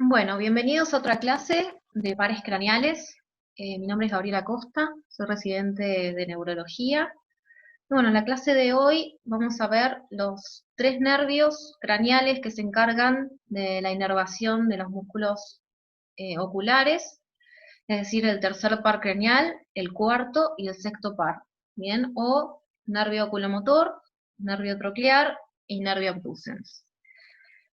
Bueno, bienvenidos a otra clase de pares craneales. Mi nombre es Gabriela Costa, soy residente de neurología. Bueno, en la clase de hoy vamos a ver los 3 nervios craneales que se encargan de la inervación de los músculos oculares, es decir, el tercer par craneal, el cuarto y el sexto par, ¿bien? O nervio oculomotor, nervio troclear y nervio abducens.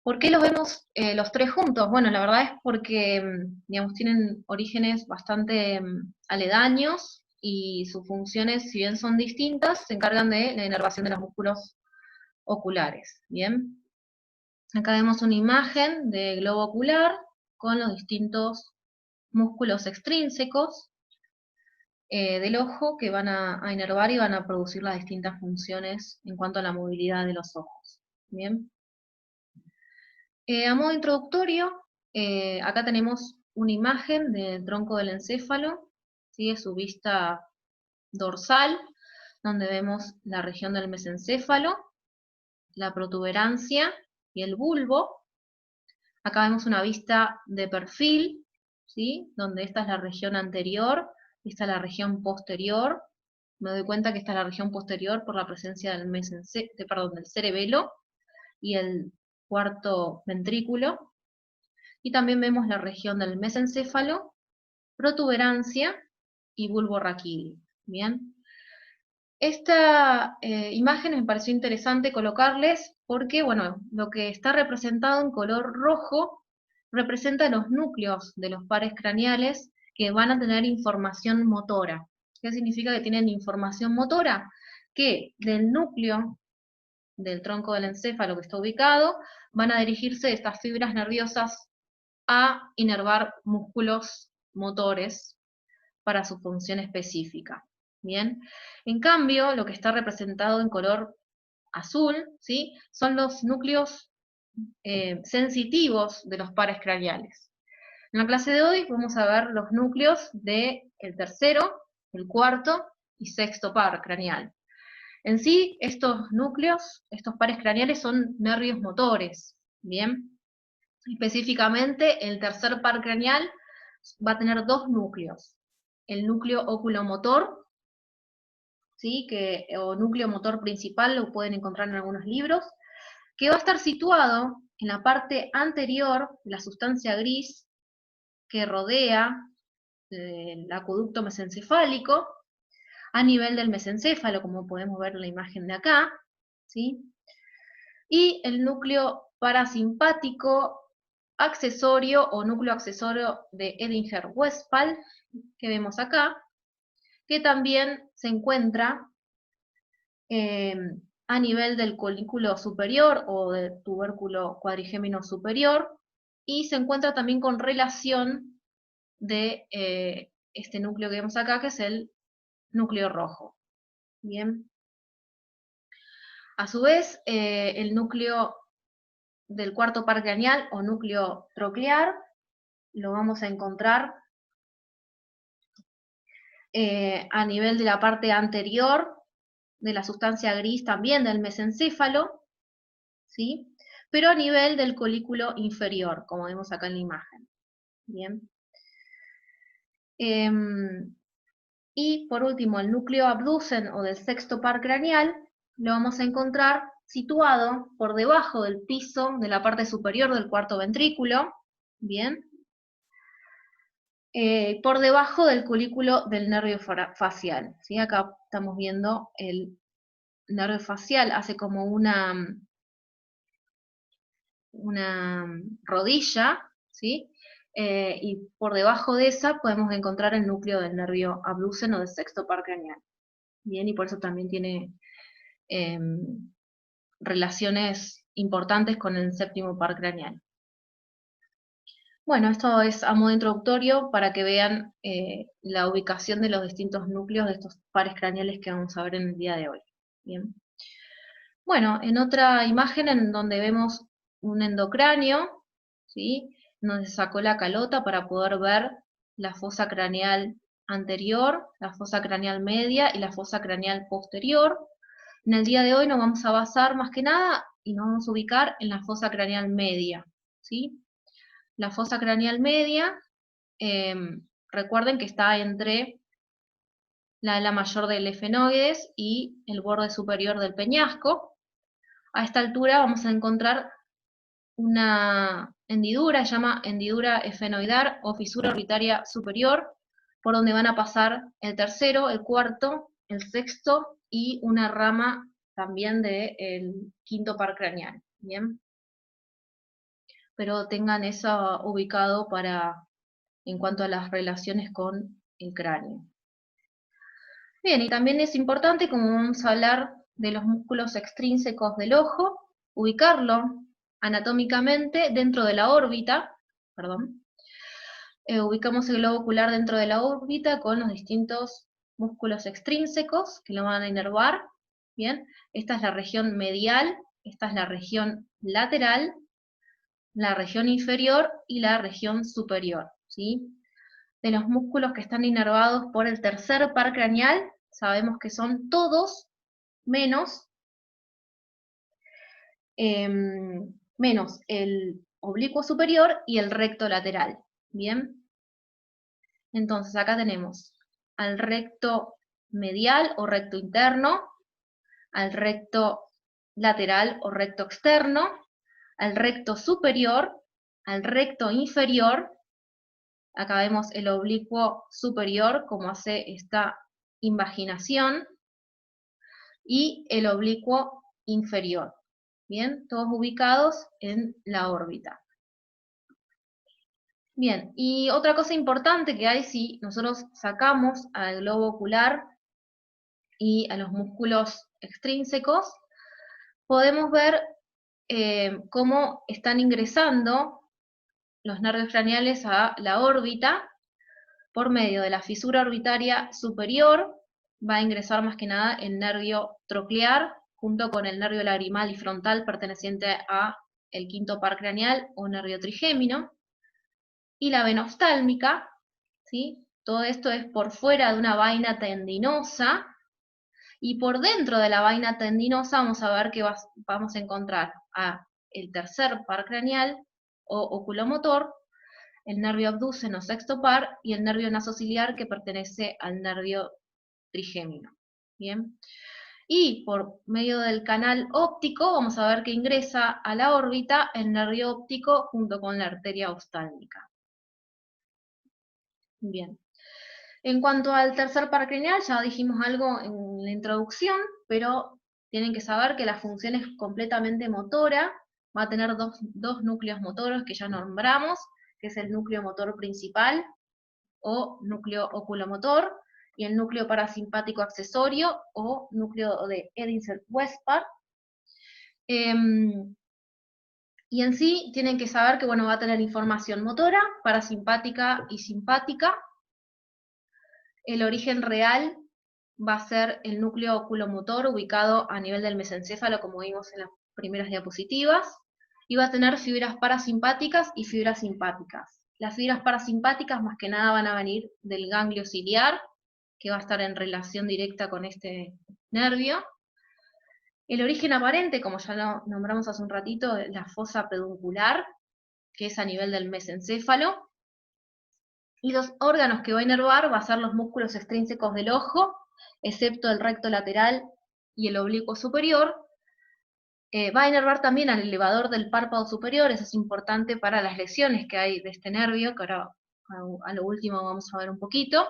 ¿Por qué los vemos los 3 juntos? Bueno, la verdad es porque, digamos, tienen orígenes bastante aledaños y sus funciones, si bien son distintas, se encargan de la inervación de los músculos oculares. Bien, acá vemos una imagen de globo ocular con los distintos músculos extrínsecos del ojo que van a inervar y van a producir las distintas funciones en cuanto a la movilidad de los ojos. Bien. A modo introductorio, acá tenemos una imagen del tronco del encéfalo, ¿sí? Es su vista dorsal, donde vemos la región del mesencéfalo, la protuberancia y el bulbo. Acá vemos una vista de perfil, ¿sí? Donde esta es la región anterior, y esta es la región posterior. Me doy cuenta que esta es la región posterior por la presencia del del cerebelo y el cuarto ventrículo. Y también vemos la región del mesencéfalo, protuberancia y bulbo raquídeo. Bien. Esta imagen me pareció interesante colocarles porque, bueno, lo que está representado en color rojo representa los núcleos de los pares craneales que van a tener información motora. ¿Qué significa que tienen información motora? Que del núcleo del tronco del encéfalo que está ubicado, van a dirigirse estas fibras nerviosas a inervar músculos motores para su función específica. Bien, en cambio, lo que está representado en color azul, ¿sí? Son los núcleos sensitivos de los pares craneales. En la clase de hoy vamos a ver los núcleos del tercero, el cuarto y sexto par craneal. En sí, estos núcleos, estos pares craneales son nervios motores, ¿bien? Específicamente, el tercer par craneal va a tener 2 núcleos. El núcleo oculomotor, ¿sí? O núcleo motor principal, lo pueden encontrar en algunos libros, que va a estar situado en la parte anterior, la sustancia gris que rodea el acueducto mesencefálico, a nivel del mesencéfalo, como podemos ver en la imagen de acá, ¿sí? Y el núcleo parasimpático accesorio o núcleo accesorio de Edinger-Westphal, que vemos acá, que también se encuentra a nivel del colículo superior o del tubérculo cuadrigémino superior, y se encuentra también con relación de este núcleo que vemos acá, que es el núcleo rojo. Bien. A su vez, el núcleo del cuarto par craneal o núcleo troclear lo vamos a encontrar a nivel de la parte anterior de la sustancia gris también del mesencéfalo, ¿sí? Pero a nivel del colículo inferior, como vemos acá en la imagen. Bien. Y por último, el núcleo abducen o del sexto par craneal lo vamos a encontrar situado por debajo del piso de la parte superior del cuarto ventrículo, bien, por debajo del colículo del nervio facial. ¿Sí? Acá estamos viendo el nervio facial, hace como una rodilla, ¿sí? Y por debajo de esa podemos encontrar el núcleo del nervio abducen o del sexto par craneal. Bien, y por eso también tiene relaciones importantes con el séptimo par craneal. Bueno, esto es a modo introductorio para que vean la ubicación de los distintos núcleos de estos pares craneales que vamos a ver en el día de hoy. Bien. Bueno, en otra imagen en donde vemos un endocráneo, ¿sí? Donde se sacó la calota para poder ver la fosa craneal anterior, la fosa craneal media y la fosa craneal posterior. En el día de hoy nos vamos a basar más que nada y nos vamos a ubicar en la fosa craneal media, ¿sí? La fosa craneal media, recuerden que está entre la ala mayor del efenoides y el borde superior del peñasco. A esta altura vamos a encontrar una hendidura, se llama hendidura efenoidal o fisura orbitaria superior, por donde van a pasar el tercero, el cuarto, el sexto y una rama también del quinto par craneal. ¿Bien? Pero tengan eso ubicado en cuanto a las relaciones con el cráneo. Bien, y también es importante, como vamos a hablar de los músculos extrínsecos del ojo, ubicarlo anatómicamente dentro de la órbita, perdón. Ubicamos el globo ocular dentro de la órbita con los distintos músculos extrínsecos que lo van a inervar. Bien, esta es la región medial, esta es la región lateral, la región inferior y la región superior, ¿sí? De los músculos que están inervados por el tercer par craneal, sabemos que son todos menos el oblicuo superior y el recto lateral. Bien, entonces acá tenemos al recto medial o recto interno, al recto lateral o recto externo, al recto superior, al recto inferior. Acá vemos el oblicuo superior, como hace esta invaginación, y el oblicuo inferior. Bien, todos ubicados en la órbita. Bien, y otra cosa importante que hay si nosotros sacamos al globo ocular y a los músculos extrínsecos, podemos ver cómo están ingresando los nervios craneales a la órbita por medio de la fisura orbitaria superior. Va a ingresar más que nada el nervio troclear, junto con el nervio lagrimal y frontal perteneciente a el quinto par craneal o nervio trigémino, y la vena oftálmica, ¿sí? Todo esto es por fuera de una vaina tendinosa, y por dentro de la vaina tendinosa vamos a ver que vamos a encontrar el tercer par craneal o oculomotor, el nervio abduceno sexto par y el nervio nasociliar que pertenece al nervio trigémino. Bien. Y por medio del canal óptico vamos a ver que ingresa a la órbita el nervio óptico junto con la arteria oftálmica. Bien. En cuanto al tercer par craneal, ya dijimos algo en la introducción, pero tienen que saber que la función es completamente motora. Va a tener dos núcleos motores que ya nombramos, que es el núcleo motor principal o núcleo oculomotor, y el núcleo parasimpático accesorio o núcleo de Edinson-Westphal. Y en sí tienen que saber que va a tener información motora, parasimpática y simpática. El origen real va a ser el núcleo oculomotor ubicado a nivel del mesencéfalo, como vimos en las primeras diapositivas, y va a tener fibras parasimpáticas y fibras simpáticas. Las fibras parasimpáticas más que nada van a venir del ganglio ciliar, que va a estar en relación directa con este nervio. El origen aparente, como ya lo nombramos hace un ratito, es la fosa peduncular, que es a nivel del mesencéfalo. Y los órganos que va a inervar va a ser los músculos extrínsecos del ojo, excepto el recto lateral y el oblicuo superior. Va a inervar también al elevador del párpado superior, eso es importante para las lesiones que hay de este nervio, que ahora a lo último vamos a ver un poquito,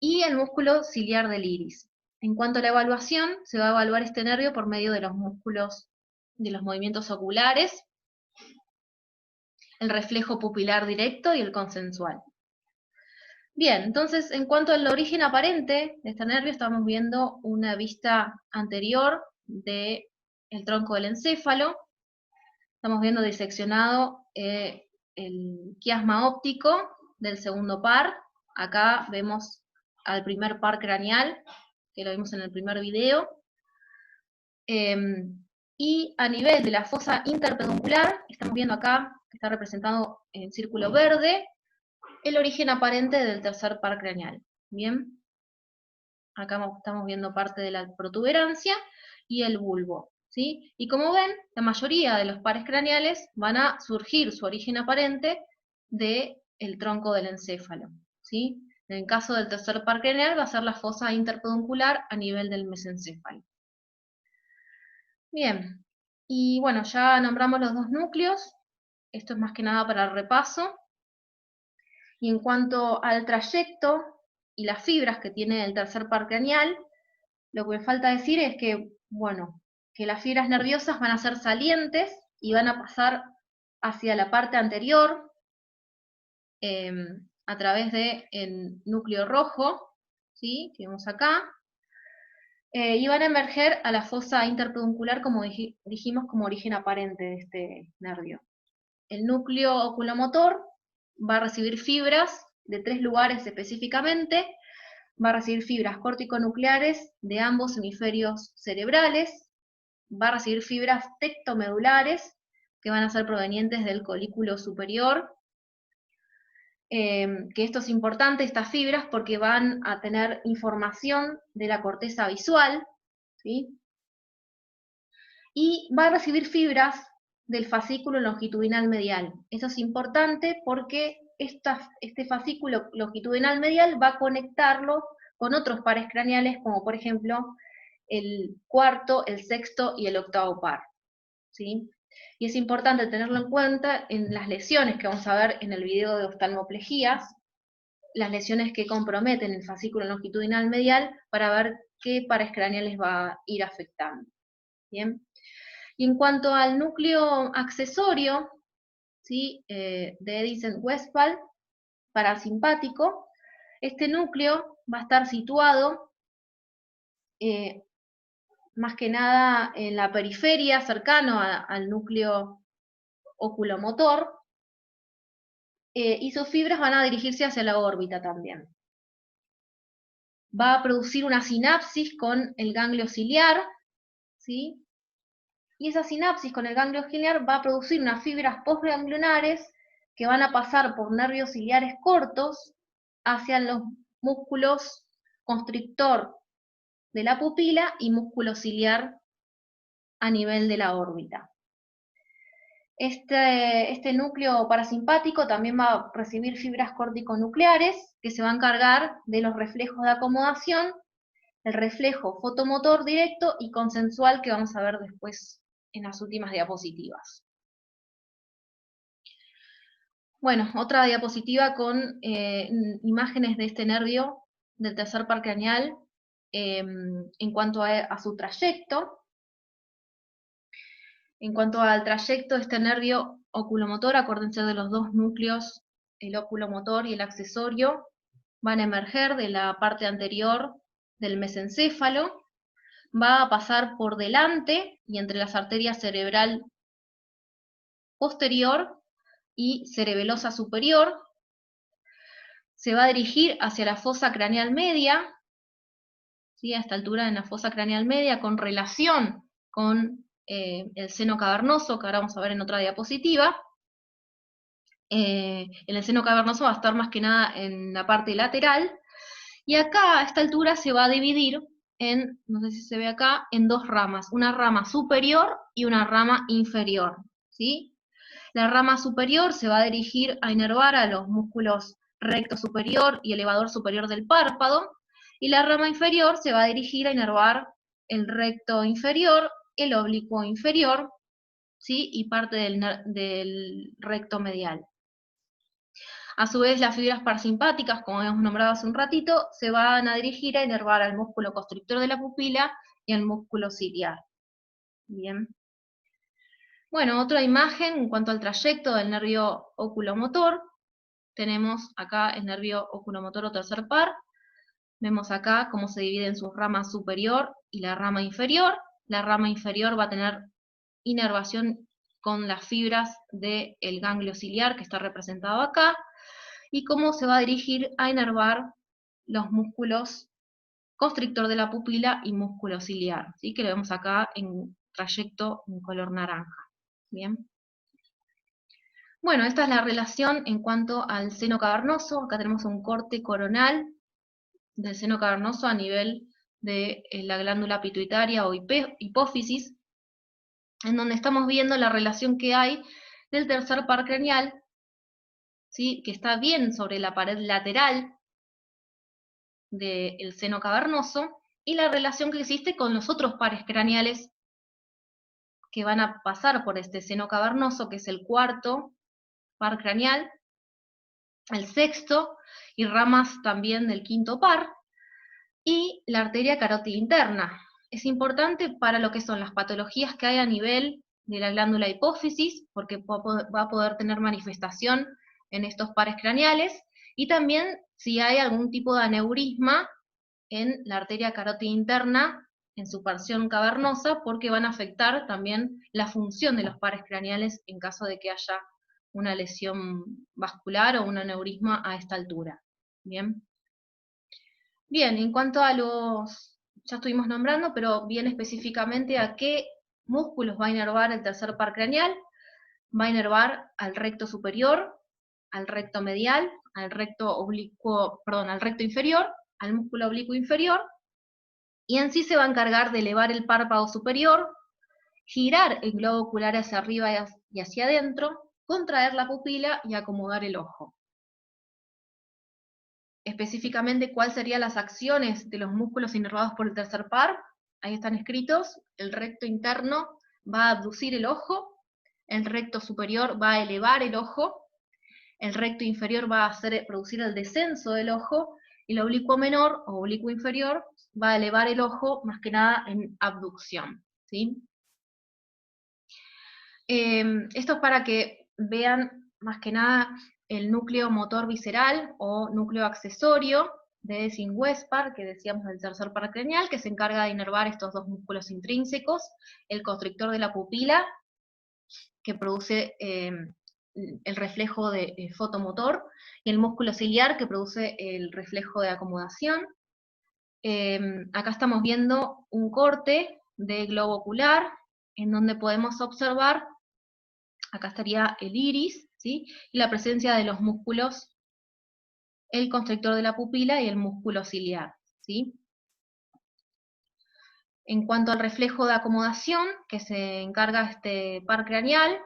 y el músculo ciliar del iris. En cuanto a la evaluación, se va a evaluar este nervio por medio de los músculos, de los movimientos oculares, el reflejo pupilar directo y el consensual. Bien, entonces en cuanto al origen aparente de este nervio, estamos viendo una vista anterior del tronco del encéfalo. Estamos viendo diseccionado el quiasma óptico del segundo par. Acá vemos al primer par craneal, que lo vimos en el primer video. Y a nivel de la fosa interpeduncular, estamos viendo acá, que está representado en círculo verde, el origen aparente del tercer par craneal. Bien, acá estamos viendo parte de la protuberancia y el bulbo, ¿sí? Y como ven, la mayoría de los pares craneales van a surgir su origen aparente del tronco del encéfalo, ¿sí? En el caso del tercer par craneal va a ser la fosa interpeduncular a nivel del mesencéfalo. Bien, y bueno, ya nombramos los dos núcleos, esto es más que nada para el repaso. Y en cuanto al trayecto y las fibras que tiene el tercer par craneal, lo que me falta decir es que, bueno, que las fibras nerviosas van a ser salientes y van a pasar hacia la parte anterior a través del núcleo rojo, ¿sí? Que vemos acá, y van a emerger a la fosa interpeduncular, como dijimos, como origen aparente de este nervio. El núcleo oculomotor va a recibir fibras de 3 lugares específicamente, va a recibir fibras corticonucleares de ambos hemisferios cerebrales, va a recibir fibras tectomedulares, que van a ser provenientes del colículo superior, que esto es importante, estas fibras, porque van a tener información de la corteza visual, ¿sí? Y va a recibir fibras del fascículo longitudinal medial. Eso es importante porque este fascículo longitudinal medial va a conectarlo con otros pares craneales, como por ejemplo el cuarto, el sexto y el octavo par, ¿sí? Y es importante tenerlo en cuenta en las lesiones que vamos a ver en el video de oftalmoplejías, las lesiones que comprometen el fascículo longitudinal medial, para ver qué pares craneales va a ir afectando. ¿Bien? Y en cuanto al núcleo accesorio, ¿sí? De Edison-Westphal, parasimpático, este núcleo va a estar situado más que nada en la periferia, cercano al núcleo oculomotor, y sus fibras van a dirigirse hacia la órbita también. Va a producir una sinapsis con el ganglio ciliar, ¿sí? Y esa sinapsis con el ganglio ciliar va a producir unas fibras postganglionares que van a pasar por nervios ciliares cortos hacia los músculos constrictor de la pupila y músculo ciliar a nivel de la órbita. Este núcleo parasimpático también va a recibir fibras corticonucleares que se van a encargar de los reflejos de acomodación, el reflejo fotomotor directo y consensual, que vamos a ver después en las últimas diapositivas. Bueno, otra diapositiva con imágenes de este nervio del tercer par craneal en cuanto a su trayecto. En cuanto al trayecto de este nervio oculomotor, acuérdense de los dos núcleos, el oculomotor y el accesorio, van a emerger de la parte anterior del mesencéfalo, va a pasar por delante y entre las arterias cerebral posterior y cerebelosa superior, se va a dirigir hacia la fosa craneal media, ¿sí? A esta altura en la fosa craneal media, con relación con el seno cavernoso, que ahora vamos a ver en otra diapositiva. En el seno cavernoso va a estar más que nada en la parte lateral, y acá a esta altura se va a dividir en, no sé si se ve acá, en dos ramas, una rama superior y una rama inferior, ¿sí? La rama superior se va a dirigir a inervar a los músculos recto superior y elevador superior del párpado, y la rama inferior se va a dirigir a inervar el recto inferior, el oblicuo inferior, ¿sí? Y parte del recto medial. A su vez, las fibras parasimpáticas, como habíamos nombrado hace un ratito, se van a dirigir a inervar al músculo constrictor de la pupila y al músculo ciliar. Bien. Bueno, otra imagen en cuanto al trayecto del nervio oculomotor. Tenemos acá el nervio oculomotor o tercer par. Vemos acá cómo se divide en su rama superior y la rama inferior. La rama inferior va a tener inervación con las fibras del ganglio ciliar, que está representado acá, y cómo se va a dirigir a inervar los músculos constrictor de la pupila y músculo ciliar, ¿sí? Que lo vemos acá en trayecto en color naranja. Bien. Bueno, esta es la relación en cuanto al seno cavernoso. Acá tenemos un corte coronal del seno cavernoso a nivel de la glándula pituitaria o hipófisis, en donde estamos viendo la relación que hay del tercer par craneal ¿sí? Que está bien sobre la pared lateral del seno cavernoso, y la relación que existe con los otros pares craneales que van a pasar por este seno cavernoso, que es el cuarto par craneal, el sexto, y ramas también del quinto par, y la arteria carótida interna. Es importante para lo que son las patologías que hay a nivel de la glándula hipófisis, porque va a poder tener manifestación en estos pares craneales, y también si hay algún tipo de aneurisma en la arteria carótida interna, en su porción cavernosa, porque van a afectar también la función de los pares craneales en caso de que haya una lesión vascular o un aneurisma a esta altura. Bien. Bien, en cuanto a los, ya estuvimos nombrando, pero bien específicamente a qué músculos va a inervar el tercer par craneal. Va a inervar al recto superior, al recto medial, al recto oblicuo, perdón, al recto inferior, al músculo oblicuo inferior, y en sí se va a encargar de elevar el párpado superior, girar el globo ocular hacia arriba y hacia adentro, contraer la pupila y acomodar el ojo. Específicamente, ¿cuáles serían las acciones de los músculos inervados por el tercer par? Ahí están escritos. El recto interno va a abducir el ojo, el recto superior va a elevar el ojo, el recto inferior va a producir el descenso del ojo, y el oblicuo menor o oblicuo inferior va a elevar el ojo, más que nada en abducción, ¿sí? Esto es para que vean más que nada el núcleo motor visceral o núcleo accesorio de Ewing-Westphal, que decíamos del tercer par craneal, que se encarga de inervar estos dos músculos intrínsecos, el constrictor de la pupila, que produce el reflejo de fotomotor, y el músculo ciliar, que produce el reflejo de acomodación. Acá estamos viendo un corte de globo ocular, en donde podemos observar, acá estaría el iris, ¿sí? Y la presencia de los músculos, el constrictor de la pupila y el músculo ciliar, ¿sí? En cuanto al reflejo de acomodación, que se encarga este par craneal,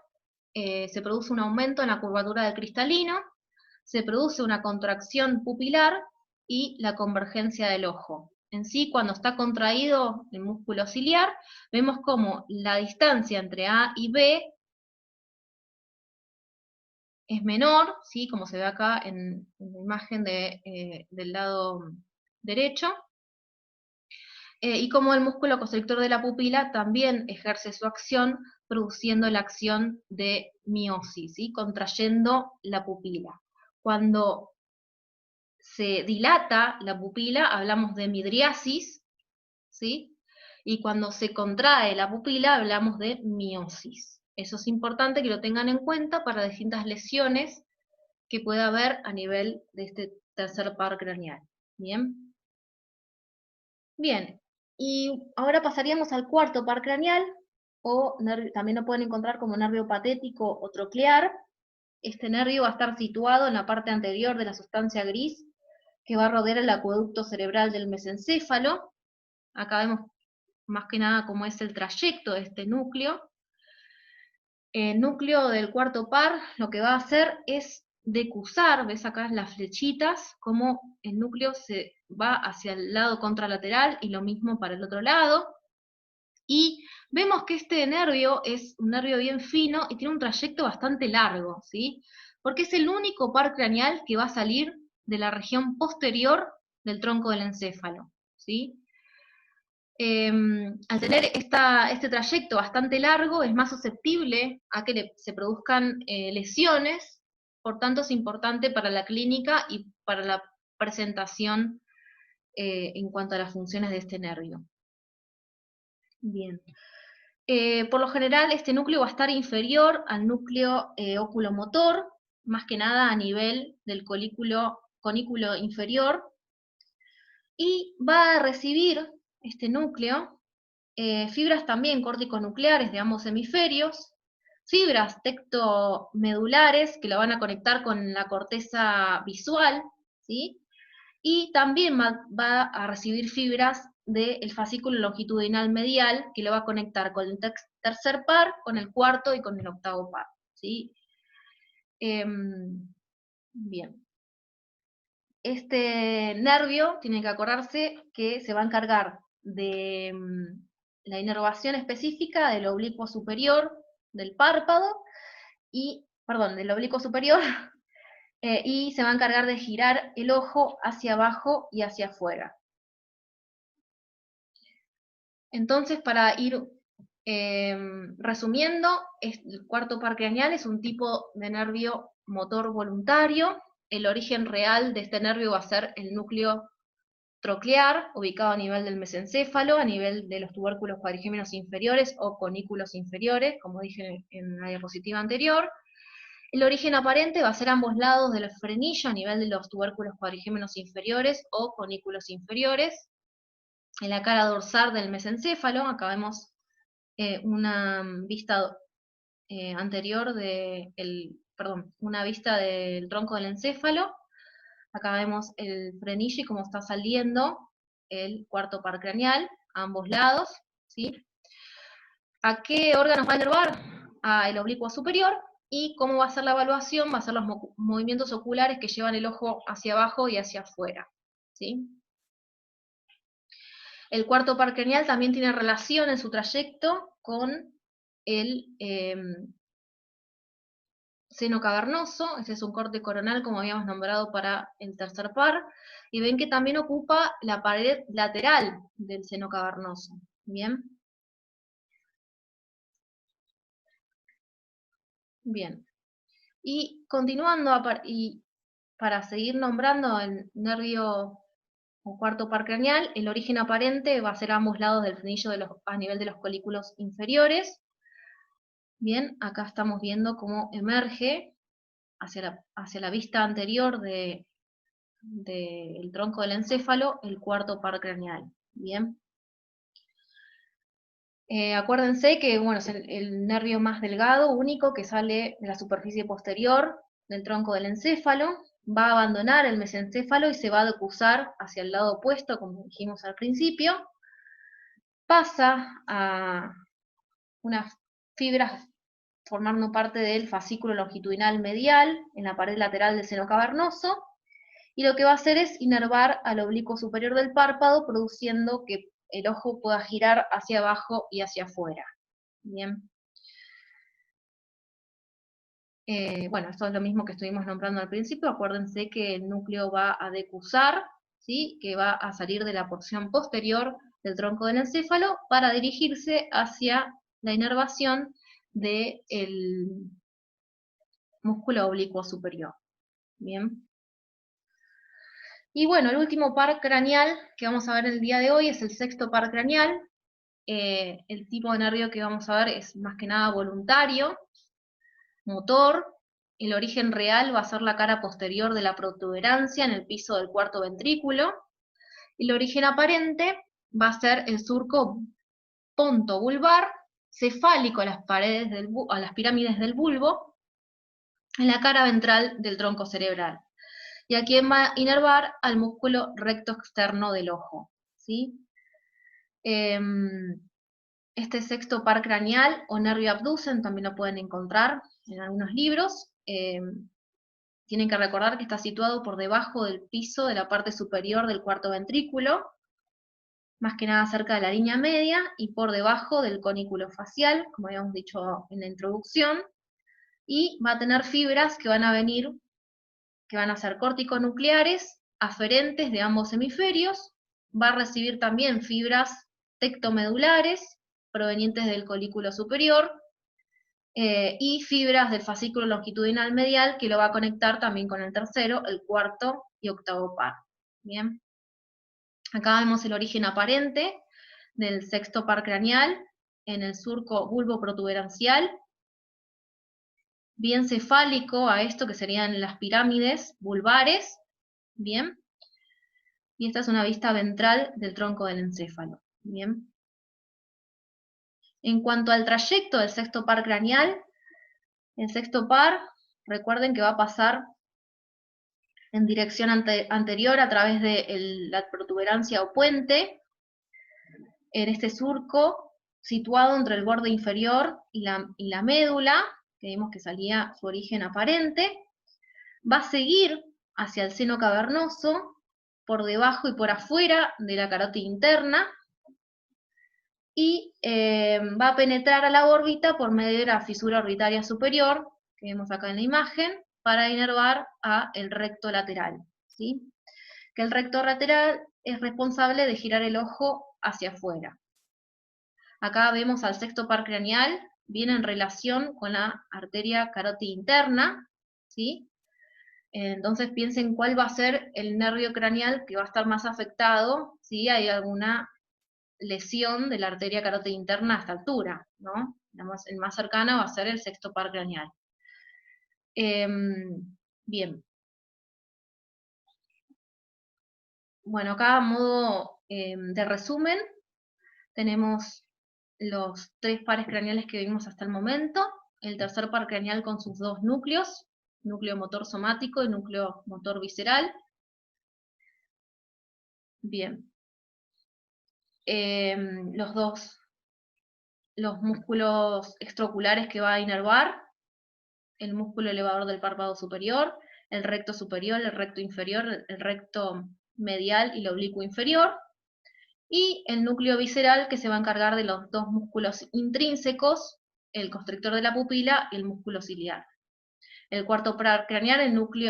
se produce un aumento en la curvatura del cristalino, se produce una contracción pupilar y la convergencia del ojo. En sí, cuando está contraído el músculo ciliar, vemos como la distancia entre A y B es menor, ¿sí? Como se ve acá en la imagen del lado derecho, y como el músculo constrictor de la pupila también ejerce su acción, produciendo la acción de miosis, ¿sí? Contrayendo la pupila. Cuando se dilata la pupila, hablamos de midriasis, ¿sí? Y cuando se contrae la pupila, hablamos de miosis. Eso es importante que lo tengan en cuenta para distintas lesiones que pueda haber a nivel de este tercer par craneal. Bien. Bien, y ahora pasaríamos al cuarto par craneal, o también lo pueden encontrar como nervio patético o troclear. Este nervio va a estar situado en la parte anterior de la sustancia gris que va a rodear el acueducto cerebral del mesencéfalo. Acá vemos más que nada cómo es el trayecto de este núcleo. El núcleo del cuarto par lo que va a hacer es decusar, ves acá las flechitas, como el núcleo se va hacia el lado contralateral y lo mismo para el otro lado. Y vemos que este nervio es un nervio bien fino y tiene un trayecto bastante largo, ¿sí? Porque es el único par craneal que va a salir de la región posterior del tronco del encéfalo, ¿sí? Al tener este trayecto bastante largo, es más susceptible a que se produzcan lesiones, por tanto es importante para la clínica y para la presentación en cuanto a las funciones de este nervio. Bien. Por lo general, este núcleo va a estar inferior al núcleo oculomotor, más que nada a nivel del conículo inferior, y va a recibir este núcleo fibras también córtico-nucleares de ambos hemisferios, fibras tectomedulares que lo van a conectar con la corteza visual, ¿sí? Y también va a recibir fibras del fascículo longitudinal medial que lo va a conectar con el tercer par, con el cuarto y con el octavo par, ¿sí? Bien. Este nervio tiene que acordarse que se va a encargar de la inervación específica del oblicuo superior del párpado, del oblicuo superior, y se va a encargar de girar el ojo hacia abajo y hacia afuera. Entonces, para ir resumiendo, el cuarto par craneal es un tipo de nervio motor voluntario. El origen real de este nervio va a ser el núcleo troclear, ubicado a nivel del mesencéfalo, a nivel de los tubérculos cuadrigémenos inferiores o conículos inferiores, como dije en la diapositiva anterior. El origen aparente va a ser a ambos lados del frenillo, a nivel de los tubérculos cuadrigémenos inferiores o conículos inferiores. En la cara dorsal del mesencéfalo, acá vemos una vista anterior una vista del tronco del encéfalo. Acá vemos el frenillo y cómo está saliendo el cuarto par craneal a ambos lados, ¿sí? ¿A qué órganos va a inervar? El oblicuo superior. ¿Y cómo va a ser la evaluación? Va a ser los movimientos oculares que llevan el ojo hacia abajo y hacia afuera, ¿sí? El cuarto par craneal también tiene relación en su trayecto con el seno cavernoso. Ese es un corte coronal, como habíamos nombrado para el tercer par, y ven que también ocupa la pared lateral del seno cavernoso. Bien. Bien. Y continuando, y para seguir nombrando el nervio o cuarto par craneal, el origen aparente va a ser a ambos lados del frenillo a nivel de los colículos inferiores. Bien, acá estamos viendo cómo emerge hacia la vista anterior del tronco del encéfalo el cuarto par craneal. Bien. Acuérdense que bueno, es el nervio más delgado, único, que sale de la superficie posterior del tronco del encéfalo, va a abandonar el mesencéfalo y se va a decusar hacia el lado opuesto, como dijimos al principio, pasa a unas fibras formando parte del fascículo longitudinal medial en la pared lateral del seno cavernoso, y lo que va a hacer es inervar al oblicuo superior del párpado, produciendo que el ojo pueda girar hacia abajo y hacia afuera. Bien. Bueno, esto es lo mismo que estuvimos nombrando al principio. Acuérdense que el núcleo va a decusar, ¿sí? Que va a salir de la porción posterior del tronco del encéfalo para dirigirse hacia la inervación del músculo oblicuo superior. Bien. Y bueno, el último par craneal que vamos a ver el día de hoy es el sexto par craneal. El tipo de nervio que vamos a ver es más que nada voluntario, motor. El origen real va a ser la cara posterior de la protuberancia en el piso del cuarto ventrículo. El origen aparente va a ser el surco ponto-vulvar, cefálico a las pirámides del bulbo, en la cara ventral del tronco cerebral. Y aquí va a inervar al músculo recto externo del ojo, ¿sí? Este sexto par craneal o nervio abducen también lo pueden encontrar en algunos libros. Tienen que recordar que está situado por debajo del piso de la parte superior del cuarto ventrículo, más que nada cerca de la línea media, y por debajo del conículo facial, como habíamos dicho en la introducción, y va a tener fibras que van a ser corticonucleares, aferentes de ambos hemisferios, va a recibir también fibras tectomedulares, provenientes del colículo superior, y fibras del fascículo longitudinal medial, que lo va a conectar también con el tercero, el cuarto y octavo par. Bien. Acá vemos el origen aparente del sexto par craneal en el surco bulbo-protuberancial, bien cefálico a esto que serían las pirámides vulvares, bien, y esta es una vista ventral del tronco del encéfalo, bien. En cuanto al trayecto del sexto par craneal, el sexto par, recuerden que va a pasar en dirección anterior a través de la protuberancia o puente, en este surco situado entre el borde inferior y la médula, que vimos que salía su origen aparente. va a seguir hacia el seno cavernoso, por debajo y por afuera de la carótida interna, y va a penetrar a la órbita por medio de la fisura orbitaria superior, que vemos acá en la imagen, para inervar a el recto lateral, ¿sí? Que el recto lateral es responsable de girar el ojo hacia afuera. Acá vemos al sexto par craneal, viene en relación con la arteria carótida interna, ¿sí? Entonces piensen cuál va a ser el nervio craneal que va a estar más afectado si hay alguna lesión de la arteria carótida interna a esta altura, ¿no? El más cercano va a ser el sexto par craneal. Bien. Bueno, acá a modo de resumen, tenemos los 3 pares craneales que vimos hasta el momento, el tercer par craneal con sus 2 núcleos, núcleo motor somático y núcleo motor visceral. Bien. Los músculos extraoculares que va a inervar, el músculo elevador del párpado superior, el recto superior, el recto inferior, el recto medial y el oblicuo inferior, y el núcleo visceral que se va a encargar de los 2 músculos intrínsecos, el constrictor de la pupila y el músculo ciliar. El cuarto par craneal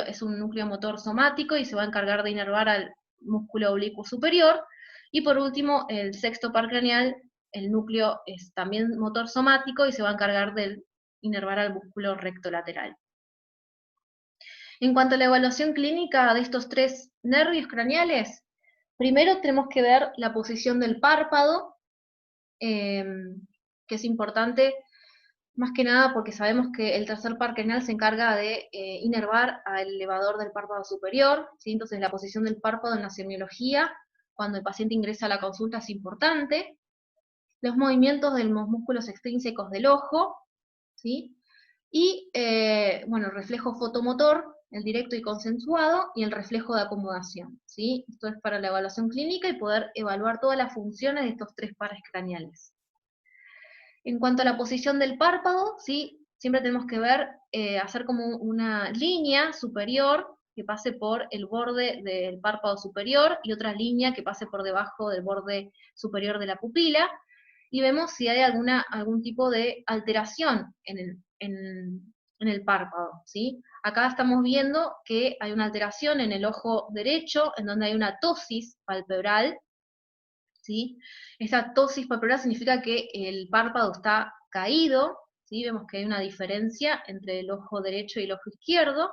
es un núcleo motor somático y se va a encargar de inervar al músculo oblicuo superior, y por último el sexto par craneal, el núcleo es también motor somático y se va a encargar de inervar al músculo recto lateral. En cuanto a la evaluación clínica de estos 3 nervios craneales, primero tenemos que ver la posición del párpado, que es importante, más que nada porque sabemos que el tercer par craneal se encarga de inervar al elevador del párpado superior, ¿sí? Entonces la posición del párpado en la semiología, cuando el paciente ingresa a la consulta, es importante. Los movimientos de los músculos extrínsecos del ojo, ¿sí? Y, bueno, el reflejo fotomotor, el directo y consensuado, y el reflejo de acomodación, ¿sí? Esto es para la evaluación clínica y poder evaluar todas las funciones de estos 3 pares craneales. En cuanto a la posición del párpado, ¿sí? Siempre tenemos que ver, hacer como una línea superior que pase por el borde del párpado superior y otra línea que pase por debajo del borde superior de la pupila, y vemos si hay algún tipo de alteración en el párpado, ¿sí? Acá estamos viendo que hay una alteración en el ojo derecho, en donde hay una ptosis palpebral, ¿sí? Esta ptosis palpebral significa que el párpado está caído, ¿sí? Vemos que hay una diferencia entre el ojo derecho y el ojo izquierdo,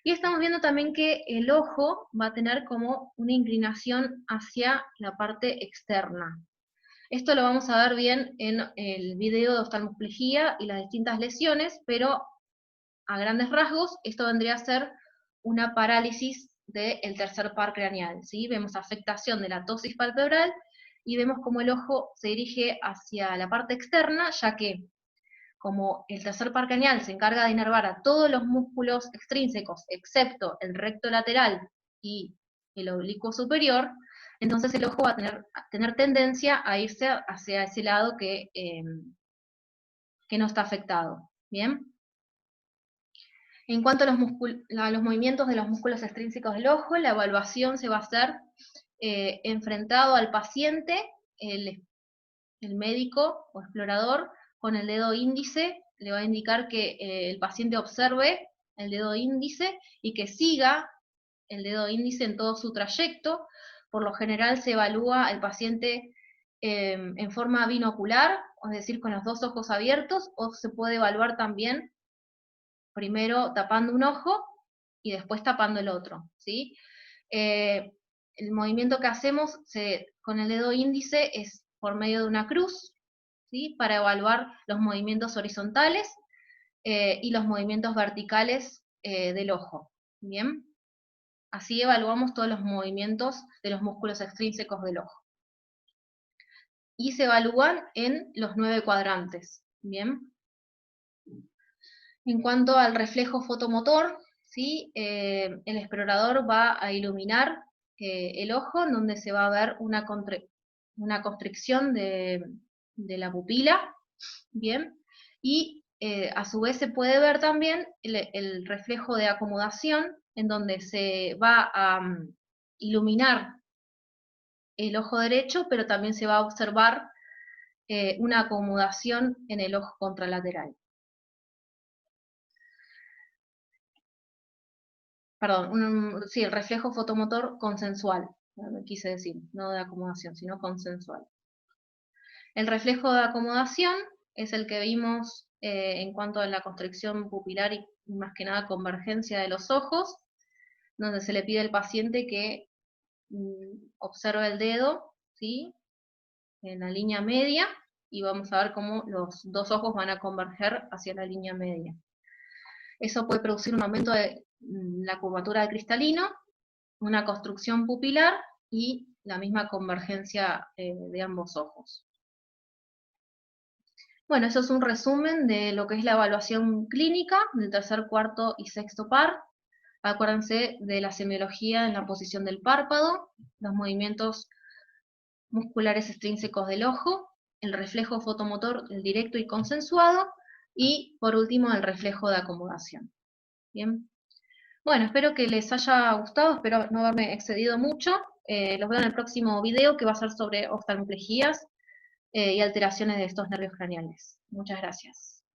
y estamos viendo también que el ojo va a tener como una inclinación hacia la parte externa. Esto lo vamos a ver bien en el video de oftalmoplejía y las distintas lesiones, pero a grandes rasgos esto vendría a ser una parálisis del tercer par craneal, ¿sí? Vemos afectación de la ptosis palpebral y vemos cómo el ojo se dirige hacia la parte externa, ya que como el tercer par craneal se encarga de inervar a todos los músculos extrínsecos, excepto el recto lateral y el oblicuo superior, entonces el ojo va a tener tendencia a irse hacia ese lado que no está afectado. ¿Bien? En cuanto a los movimientos de los músculos extrínsecos del ojo, la evaluación se va a hacer enfrentado al paciente, el médico o explorador, con el dedo índice, le va a indicar que el paciente observe el dedo índice y que siga el dedo índice en todo su trayecto. Por lo general se evalúa al paciente en forma binocular, es decir, con los 2 ojos abiertos, o se puede evaluar también primero tapando un ojo y después tapando el otro, ¿sí? El movimiento que hacemos con el dedo índice es por medio de una cruz, ¿sí? Para evaluar los movimientos horizontales y los movimientos verticales del ojo, ¿bien? Así evaluamos todos los movimientos de los músculos extrínsecos del ojo. Y se evalúan en los 9 cuadrantes, ¿bien? En cuanto al reflejo fotomotor, ¿sí? El explorador va a iluminar el ojo, en donde se va a ver una constricción de la pupila, ¿bien? Y A su vez se puede ver también el reflejo de acomodación, en donde se va a iluminar el ojo derecho, pero también se va a observar una acomodación en el ojo contralateral. Perdón, sí, el reflejo fotomotor consensual, quise decir, no de acomodación, sino consensual. El reflejo de acomodación es el que vimos en cuanto a la constricción pupilar y más que nada convergencia de los ojos, donde se le pide al paciente que observe el dedo, ¿sí?, en la línea media, y vamos a ver cómo los dos ojos van a converger hacia la línea media. Eso puede producir un aumento de la curvatura del cristalino, una construcción pupilar y la misma convergencia de ambos ojos. Bueno, eso es un resumen de lo que es la evaluación clínica del tercer, cuarto y sexto par. Acuérdense de la semiología en la posición del párpado, los movimientos musculares extrínsecos del ojo, el reflejo fotomotor, el directo y consensuado, y por último el reflejo de acomodación. Bien. Bueno, espero que les haya gustado, espero no haberme excedido mucho. Los veo en el próximo video, que va a ser sobre oftalmoplejías y alteraciones de estos nervios craneales. Muchas gracias.